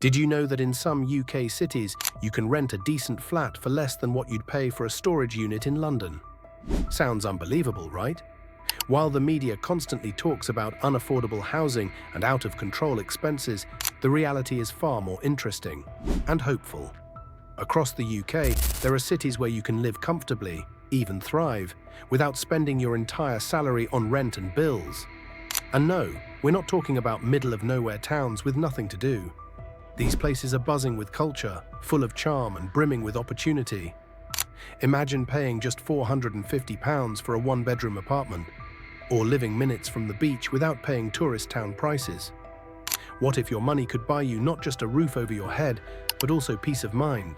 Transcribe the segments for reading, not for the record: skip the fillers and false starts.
Did you know that in some UK cities, you can rent a decent flat for less than what you'd pay for a storage unit in London? Sounds unbelievable, right? While the media constantly talks about unaffordable housing and out-of-control expenses, the reality is far more interesting and hopeful. Across the UK, there are cities where you can live comfortably, even thrive, without spending your entire salary on rent and bills. And no, we're not talking about middle-of-nowhere towns with nothing to do. These places are buzzing with culture, full of charm and brimming with opportunity. Imagine paying just £450 for a one-bedroom apartment, or living minutes from the beach without paying tourist town prices. What if your money could buy you not just a roof over your head, but also peace of mind,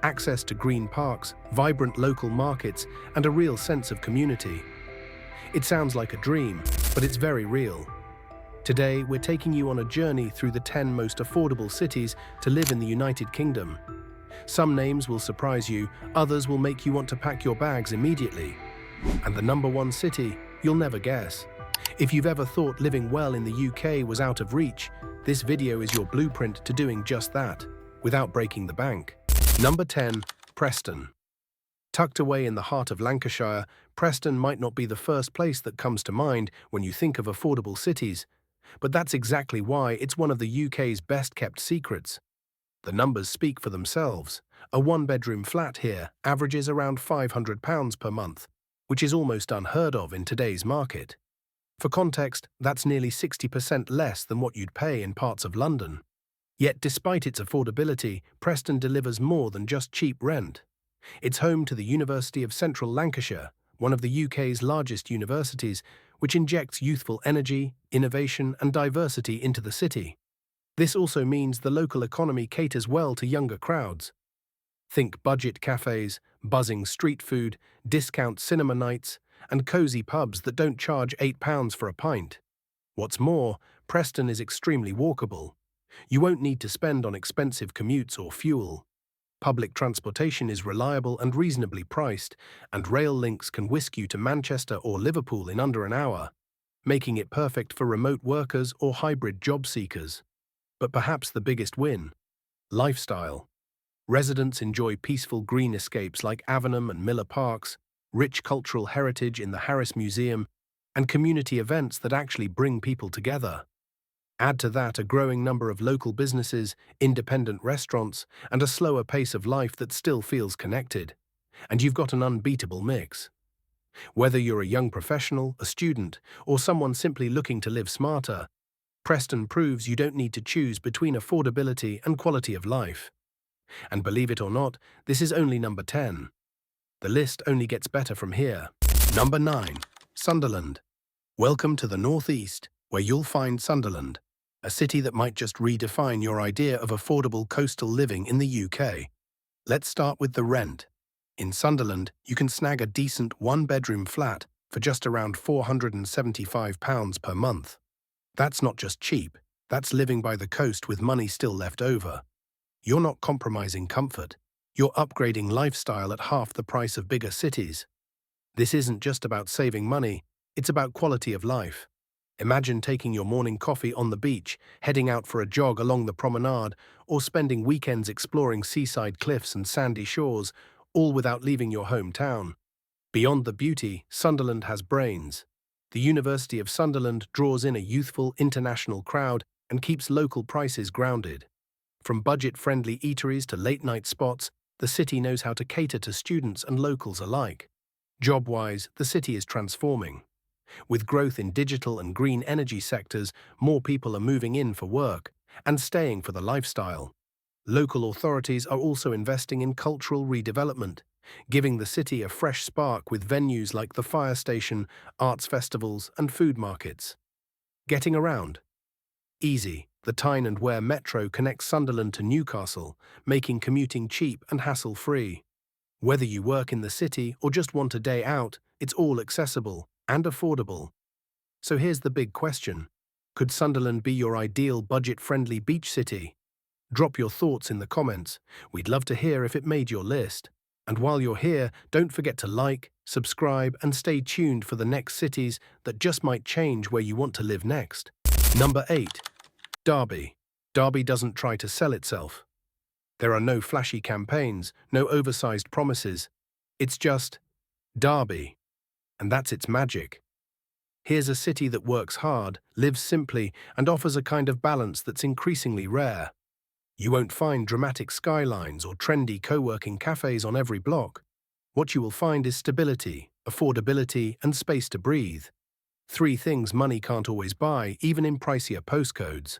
access to green parks, vibrant local markets, and a real sense of community? It sounds like a dream, but it's very real. Today, we're taking you on a journey through the 10 most affordable cities to live in the United Kingdom. Some names will surprise you, others will make you want to pack your bags immediately. And the number one city, you'll never guess. If you've ever thought living well in the UK was out of reach, this video is your blueprint to doing just that, without breaking the bank. Number 10. Preston. Tucked away in the heart of Lancashire, Preston might not be the first place that comes to mind when you think of affordable cities. But that's exactly why it's one of the UK's best-kept secrets. The numbers speak for themselves. A one-bedroom flat here averages around £500 per month, which is almost unheard of in today's market. For context, that's nearly 60% less than what you'd pay in parts of London. Yet despite its affordability, Preston delivers more than just cheap rent. It's home to the University of Central Lancashire, one of the UK's largest universities, which injects youthful energy, innovation, and diversity into the city. This also means the local economy caters well to younger crowds. Think budget cafes, buzzing street food, discount cinema nights, and cozy pubs that don't charge £8 for a pint. What's more, Preston is extremely walkable. You won't need to spend on expensive commutes or fuel. Public transportation is reliable and reasonably priced, and rail links can whisk you to Manchester or Liverpool in under an hour, making it perfect for remote workers or hybrid job seekers. But perhaps the biggest win: lifestyle. Residents enjoy peaceful green escapes like Avenham and Miller Parks, rich cultural heritage in the Harris Museum, and community events that actually bring people together. Add to that a growing number of local businesses, independent restaurants, and a slower pace of life that still feels connected. And you've got an unbeatable mix. Whether you're a young professional, a student, or someone simply looking to live smarter, Preston proves you don't need to choose between affordability and quality of life. And believe it or not, this is only number 10. The list only gets better from here. Number 9. Sunderland. Welcome to the Northeast, where you'll find Sunderland, a city that might just redefine your idea of affordable coastal living in the UK. Let's start with the rent. In Sunderland, you can snag a decent one-bedroom flat for just around £475 per month. That's not just cheap, that's living by the coast with money still left over. You're not compromising comfort, you're upgrading lifestyle at half the price of bigger cities. This isn't just about saving money, it's about quality of life. Imagine taking your morning coffee on the beach, heading out for a jog along the promenade, or spending weekends exploring seaside cliffs and sandy shores, all without leaving your hometown. Beyond the beauty, Sunderland has brains. The University of Sunderland draws in a youthful, international crowd and keeps local prices grounded. From budget-friendly eateries to late-night spots, the city knows how to cater to students and locals alike. Job-wise, the city is transforming. With growth in digital and green energy sectors, more people are moving in for work and staying for the lifestyle. Local authorities are also investing in cultural redevelopment, giving the city a fresh spark with venues like the fire station, arts festivals, and food markets. Getting around? Easy. The Tyne and Wear Metro connects Sunderland to Newcastle, making commuting cheap and hassle-free. Whether you work in the city or just want a day out, it's all accessible and affordable. So here's the big question. Could Sunderland be your ideal budget-friendly beach city? Drop your thoughts in the comments. We'd love to hear if it made your list. And while you're here, don't forget to like, subscribe, and stay tuned for the next cities that just might change where you want to live next. Number 8. Derby. Derby doesn't try to sell itself. There are no flashy campaigns, no oversized promises. It's just Derby, and that's its magic. Here's a city that works hard, lives simply, and offers a kind of balance that's increasingly rare. You won't find dramatic skylines or trendy co-working cafes on every block. What you will find is stability, affordability, and space to breathe. Three things money can't always buy, even in pricier postcodes.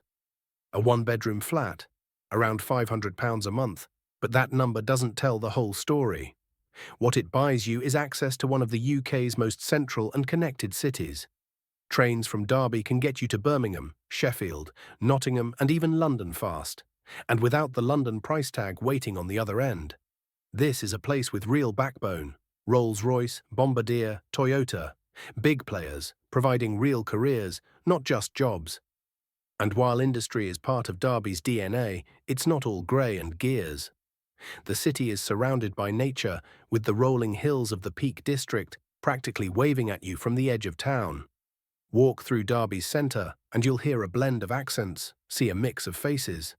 A one-bedroom flat, around £500 a month, but that number doesn't tell the whole story. What it buys you is access to one of the UK's most central and connected cities. Trains from Derby can get you to Birmingham, Sheffield, Nottingham, and even London fast, and without the London price tag waiting on the other end. This is a place with real backbone. Rolls-Royce, Bombardier, Toyota. Big players, providing real careers, not just jobs. And while industry is part of Derby's DNA, it's not all grey and gears. The city is surrounded by nature, with the rolling hills of the Peak District practically waving at you from the edge of town. Walk through Derby's centre, and you'll hear a blend of accents, see a mix of faces.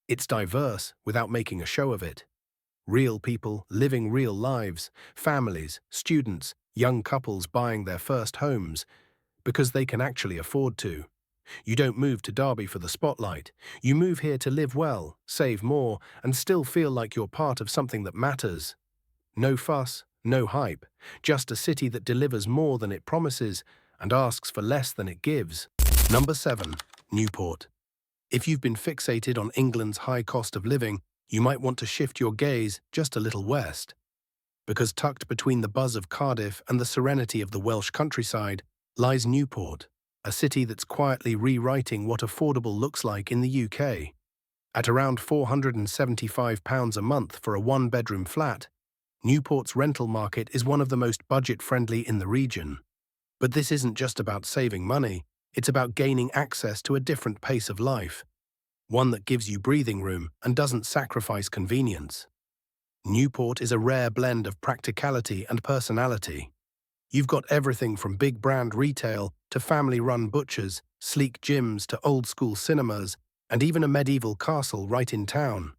It's diverse without making a show of it. Real people living real lives, families, students, young couples buying their first homes, because they can actually afford to. You don't move to Derby for the spotlight. You move here to live well, save more, and still feel like you're part of something that matters. No fuss, no hype, just a city that delivers more than it promises and asks for less than it gives. Number 7. Newport. If you've been fixated on England's high cost of living, you might want to shift your gaze just a little west. Because tucked between the buzz of Cardiff and the serenity of the Welsh countryside lies Newport, a city that's quietly rewriting what affordable looks like in the UK. At around £475 a month for a one-bedroom flat, Newport's rental market is one of the most budget-friendly in the region. But this isn't just about saving money, it's about gaining access to a different pace of life, one that gives you breathing room and doesn't sacrifice convenience. Newport is a rare blend of practicality and personality. You've got everything from big brand retail to family-run butchers, sleek gyms to old-school cinemas, and even a medieval castle right in town.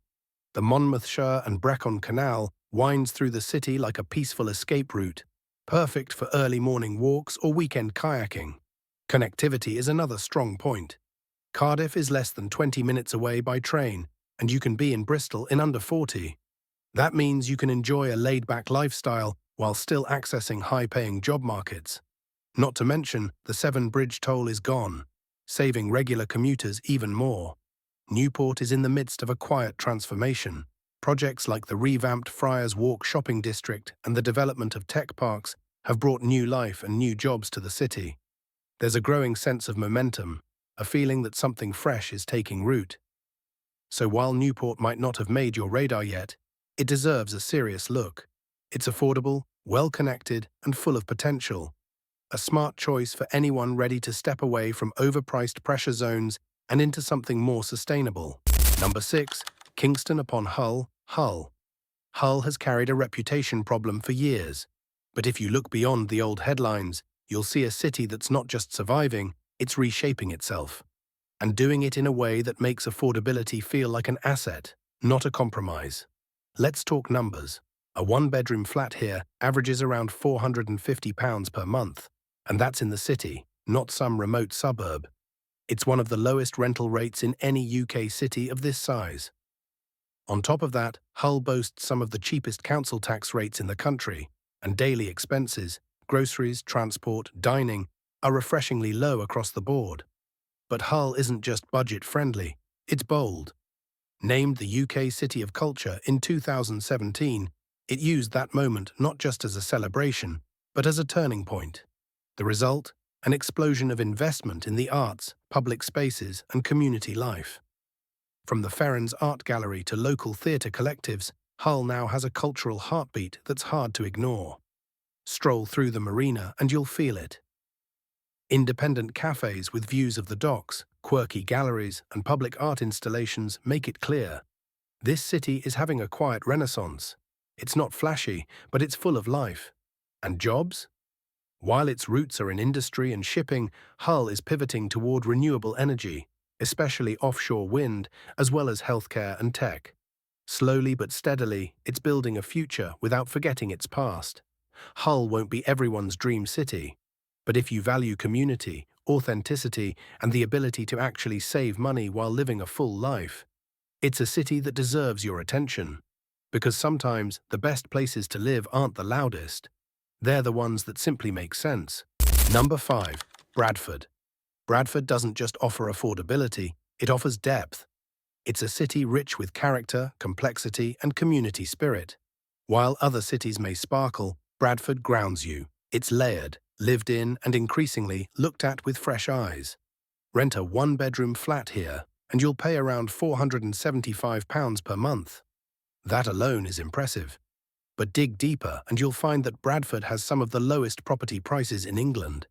The Monmouthshire and Brecon Canal winds through the city like a peaceful escape route, perfect for early morning walks or weekend kayaking. Connectivity is another strong point. Cardiff is less than 20 minutes away by train, and you can be in Bristol in under 40. That means you can enjoy a laid-back lifestyle while still accessing high-paying job markets. Not to mention, the Severn Bridge toll is gone, saving regular commuters even more. Newport is in the midst of a quiet transformation. Projects like the revamped Friars Walk shopping district and the development of tech parks have brought new life and new jobs to the city. There's a growing sense of momentum, a feeling that something fresh is taking root. So while Newport might not have made your radar yet, it deserves a serious look. It's affordable, well-connected, and full of potential. A smart choice for anyone ready to step away from overpriced pressure zones and into something more sustainable. Number 6. Kingston upon Hull, Hull. Hull has carried a reputation problem for years. But if you look beyond the old headlines, you'll see a city that's not just surviving, it's reshaping itself. And doing it in a way that makes affordability feel like an asset, not a compromise. Let's talk numbers. A one-bedroom flat here averages around £450 per month, and that's in the city, not some remote suburb. It's one of the lowest rental rates in any UK city of this size. On top of that, Hull boasts some of the cheapest council tax rates in the country, and daily expenses, groceries, transport, dining, are refreshingly low across the board. But Hull isn't just budget-friendly, it's bold. Named the UK City of Culture in 2017, it used that moment not just as a celebration, but as a turning point. The result? An explosion of investment in the arts, public spaces, and community life. From the Ferrens Art Gallery to local theatre collectives, Hull now has a cultural heartbeat that's hard to ignore. Stroll through the marina and you'll feel it. Independent cafes with views of the docks, quirky galleries, and public art installations make it clear. This city is having a quiet renaissance. It's not flashy, but it's full of life. And jobs? While its roots are in industry and shipping, Hull is pivoting toward renewable energy, especially offshore wind, as well as healthcare and tech. Slowly but steadily, it's building a future without forgetting its past. Hull won't be everyone's dream city, but if you value community, authenticity, and the ability to actually save money while living a full life, it's a city that deserves your attention. Because sometimes the best places to live aren't the loudest. They're the ones that simply make sense. Number 5. Bradford. Bradford doesn't just offer affordability, it offers depth. It's a city rich with character, complexity, and community spirit. While other cities may sparkle, Bradford grounds you. It's layered, lived in, and increasingly looked at with fresh eyes. Rent a one-bedroom flat here, and you'll pay around £475 per month. That alone is impressive. But dig deeper and you'll find that Bradford has some of the lowest property prices in England.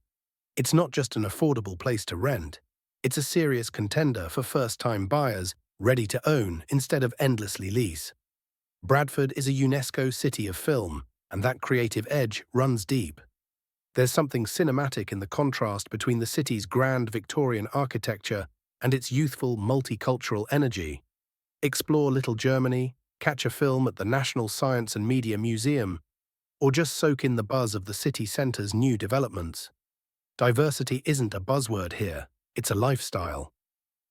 It's not just an affordable place to rent, it's a serious contender for first-time buyers ready to own instead of endlessly lease. Bradford is a UNESCO city of film, and that creative edge runs deep. There's something cinematic in the contrast between the city's grand Victorian architecture and its youthful multicultural energy. Explore Little Germany, catch a film at the National Science and Media Museum, or just soak in the buzz of the city centre's new developments. Diversity isn't a buzzword here, it's a lifestyle.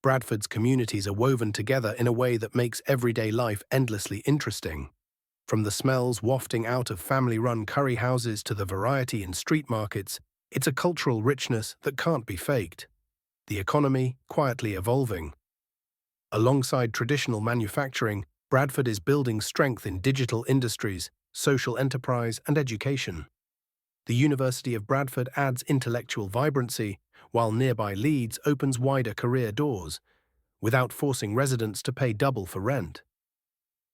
Bradford's communities are woven together in a way that makes everyday life endlessly interesting. From the smells wafting out of family-run curry houses to the variety in street markets, it's a cultural richness that can't be faked. The economy quietly evolving. Alongside traditional manufacturing, Bradford is building strength in digital industries, social enterprise, and education. The University of Bradford adds intellectual vibrancy, while nearby Leeds opens wider career doors, without forcing residents to pay double for rent.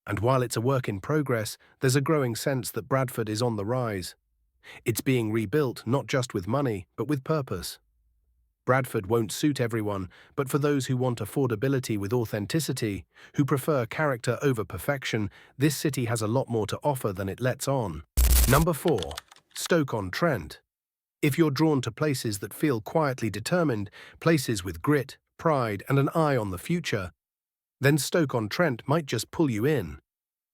And while it's a work in progress, there's a growing sense that Bradford is on the rise. It's being rebuilt not just with money, but with purpose. Bradford won't suit everyone, but for those who want affordability with authenticity, who prefer character over perfection, this city has a lot more to offer than it lets on. Number 4. Stoke-on-Trent. If you're drawn to places that feel quietly determined, places with grit, pride, and an eye on the future, then Stoke-on-Trent might just pull you in.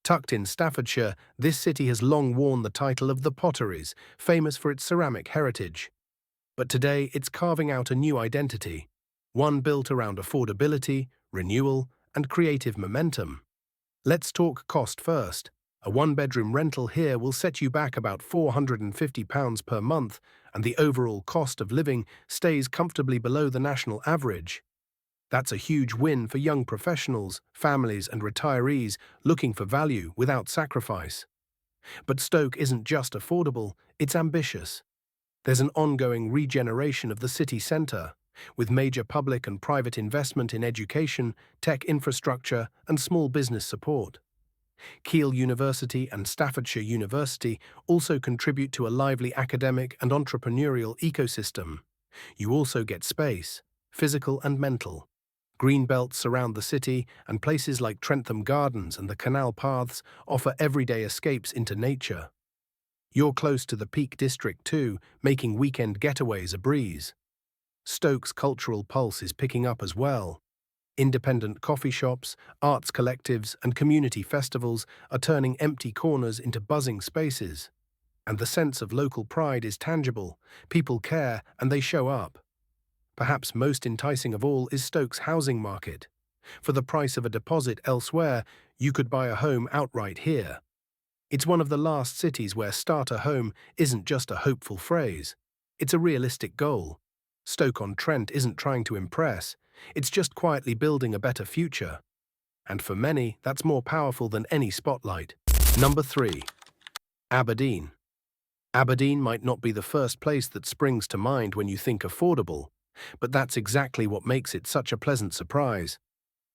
Tucked in Staffordshire, this city has long worn the title of the Potteries, famous for its ceramic heritage. But today it's carving out a new identity, one built around affordability, renewal, and creative momentum. Let's talk cost first. A one-bedroom rental here will set you back about £450 per month, and the overall cost of living stays comfortably below the national average. That's a huge win for young professionals, families, and retirees looking for value without sacrifice. But Stoke isn't just affordable, it's ambitious. There's an ongoing regeneration of the city centre, with major public and private investment in education, tech infrastructure, and small business support. Keele University and Staffordshire University also contribute to a lively academic and entrepreneurial ecosystem. You also get space, physical and mental. Green belts surround the city, and places like Trentham Gardens and the canal paths offer everyday escapes into nature. You're close to the Peak District too, making weekend getaways a breeze. Stoke's cultural pulse is picking up as well. Independent coffee shops, arts collectives, and community festivals are turning empty corners into buzzing spaces. And the sense of local pride is tangible. People care, and they show up. Perhaps most enticing of all is Stoke's housing market. For the price of a deposit elsewhere, you could buy a home outright here. It's one of the last cities where starter home isn't just a hopeful phrase. It's a realistic goal. Stoke-on-Trent isn't trying to impress. It's just quietly building a better future. And for many, that's more powerful than any spotlight. Number 3. Aberdeen. Aberdeen might not be the first place that springs to mind when you think affordable, but that's exactly what makes it such a pleasant surprise.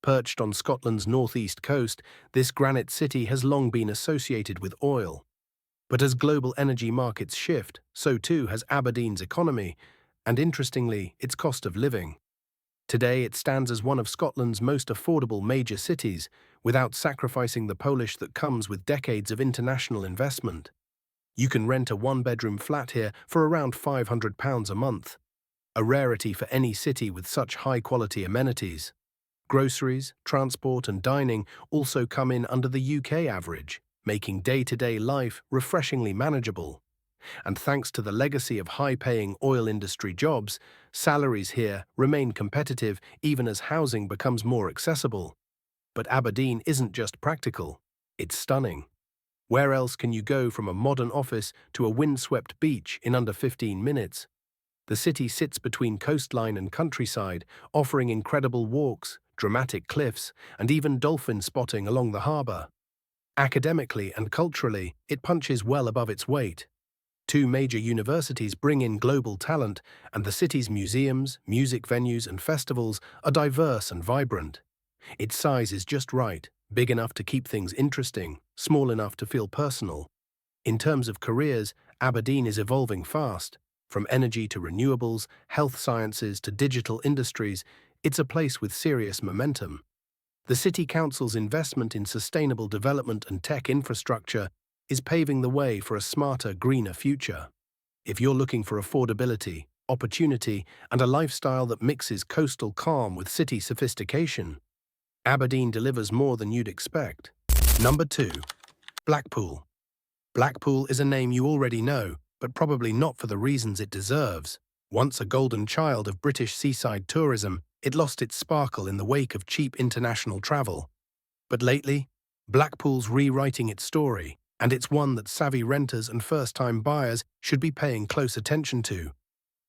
Perched on Scotland's northeast coast, this granite city has long been associated with oil. But as global energy markets shift, so too has Aberdeen's economy, and interestingly, its cost of living. Today it stands as one of Scotland's most affordable major cities, without sacrificing the polish that comes with decades of international investment. You can rent a one-bedroom flat here for around £500 a month. a rarity for any city with such high-quality amenities. Groceries, transport and dining also come in under the UK average, making day-to-day life refreshingly manageable. And thanks to the legacy of high-paying oil industry jobs, salaries here remain competitive even as housing becomes more accessible. But Aberdeen isn't just practical, it's stunning. Where else can you go from a modern office to a windswept beach in under 15 minutes? The city sits between coastline and countryside, offering incredible walks, dramatic cliffs, and even dolphin spotting along the harbour. Academically and culturally, it punches well above its weight. Two major universities bring in global talent, and the city's museums, music venues, and festivals are diverse and vibrant. Its size is just right, big enough to keep things interesting, small enough to feel personal. In terms of careers, Aberdeen is evolving fast. From energy to renewables, health sciences to digital industries, it's a place with serious momentum. The City Council's investment in sustainable development and tech infrastructure is paving the way for a smarter, greener future. If you're looking for affordability, opportunity, and a lifestyle that mixes coastal calm with city sophistication, Aberdeen delivers more than you'd expect. Number 2. Blackpool. Blackpool is a name you already know, but probably not for the reasons it deserves. Once a golden child of British seaside tourism, it lost its sparkle in the wake of cheap international travel. But lately, Blackpool's rewriting its story, and it's one that savvy renters and first-time buyers should be paying close attention to.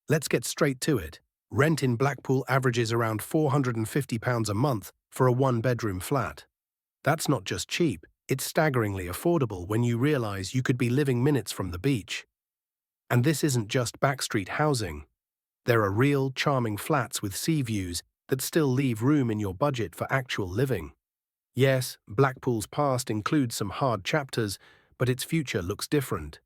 Let's get straight to it. Rent in Blackpool averages around £450 a month for a one-bedroom flat. That's not just cheap, it's staggeringly affordable when you realise you could be living minutes from the beach. And this isn't just backstreet housing. There are real, charming flats with sea views that still leave room in your budget for actual living. Yes, Blackpool's past includes some hard chapters, but its future looks different.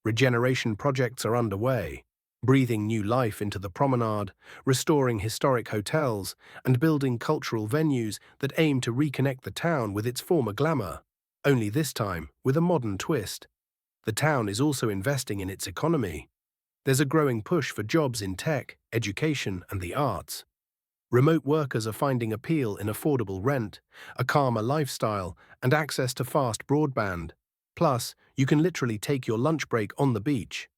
Regeneration projects are underway, breathing new life into the promenade, restoring historic hotels, and building cultural venues that aim to reconnect the town with its former glamour, only this time with a modern twist. The town is also investing in its economy. There's a growing push for jobs in tech, education, and the arts. Remote workers are finding appeal in affordable rent, a calmer lifestyle, and access to fast broadband. Plus, you can literally take your lunch break on the beach.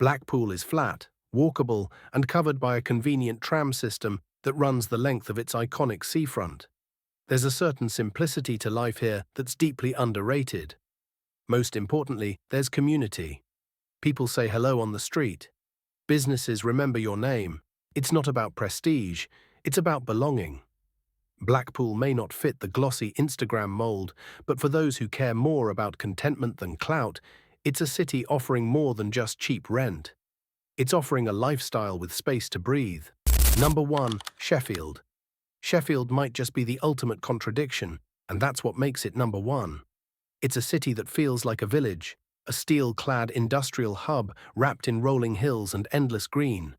Blackpool is flat, walkable, and covered by a convenient tram system that runs the length of its iconic seafront. There's a certain simplicity to life here that's deeply underrated. Most importantly, there's community. People say hello on the street. Businesses remember your name. It's not about prestige, it's about belonging. Blackpool may not fit the glossy Instagram mold, but for those who care more about contentment than clout, it's a city offering more than just cheap rent. It's offering a lifestyle with space to breathe. Number 1. Sheffield. Sheffield might just be the ultimate contradiction, and that's what makes it number 1. It's a city that feels like a village, a steel-clad industrial hub wrapped in rolling hills and endless green.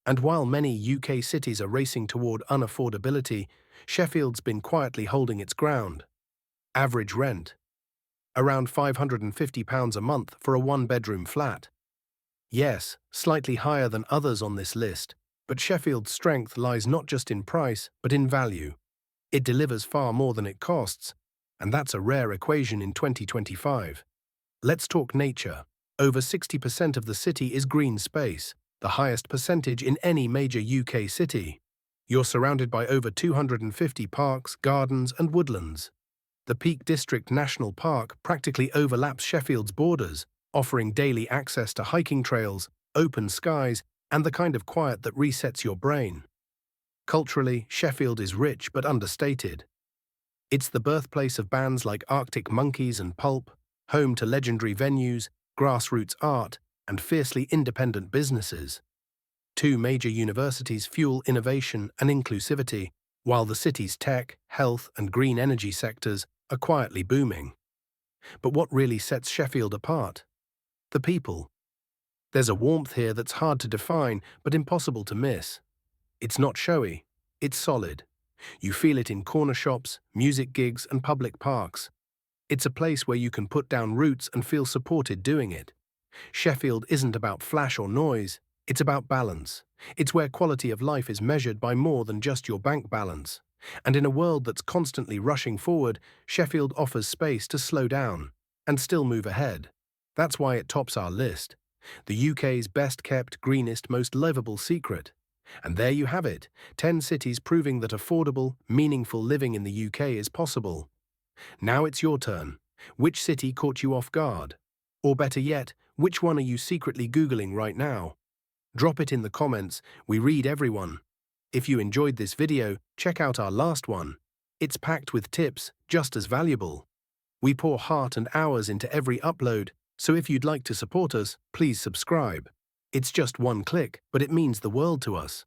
And while many UK cities are racing toward unaffordability, Sheffield's been quietly holding its ground. Average rent: around £550 a month for a one-bedroom flat. Yes, slightly higher than others on this list, but Sheffield's strength lies not just in price, but in value. It delivers far more than it costs, and that's a rare equation in 2025. Let's talk nature. Over 60% of the city is green space, the highest percentage in any major UK city. You're surrounded by over 250 parks, gardens, and woodlands. The Peak District National Park practically overlaps Sheffield's borders, offering daily access to hiking trails, open skies, and the kind of quiet that resets your brain. Culturally, Sheffield is rich but understated. It's the birthplace of bands like Arctic Monkeys and Pulp, home to legendary venues, grassroots art, and fiercely independent businesses. Two major universities fuel innovation and inclusivity, while the city's tech, health, and green energy sectors are quietly booming. But what really sets Sheffield apart? The people. There's a warmth here that's hard to define but impossible to miss. It's not showy, it's solid. You feel it in corner shops, music gigs, and public parks. It's a place where you can put down roots and feel supported doing it. Sheffield isn't about flash or noise, It's about balance. It's where quality of life is measured by more than just your bank balance. And in a world that's constantly rushing forward, Sheffield offers space to slow down and still move ahead. That's why it tops our list. The UK's best-kept, greenest, most livable secret. And there you have it, 10 cities proving that affordable, meaningful living in the UK is possible. Now it's your turn. Which city caught you off guard? Or better yet, which one are you secretly Googling right now? Drop it in the comments, we read everyone. If you enjoyed this video, check out our last one. It's packed with tips, just as valuable. We pour heart and hours into every upload, so if you'd like to support us, please subscribe. It's just one click, but it means the world to us.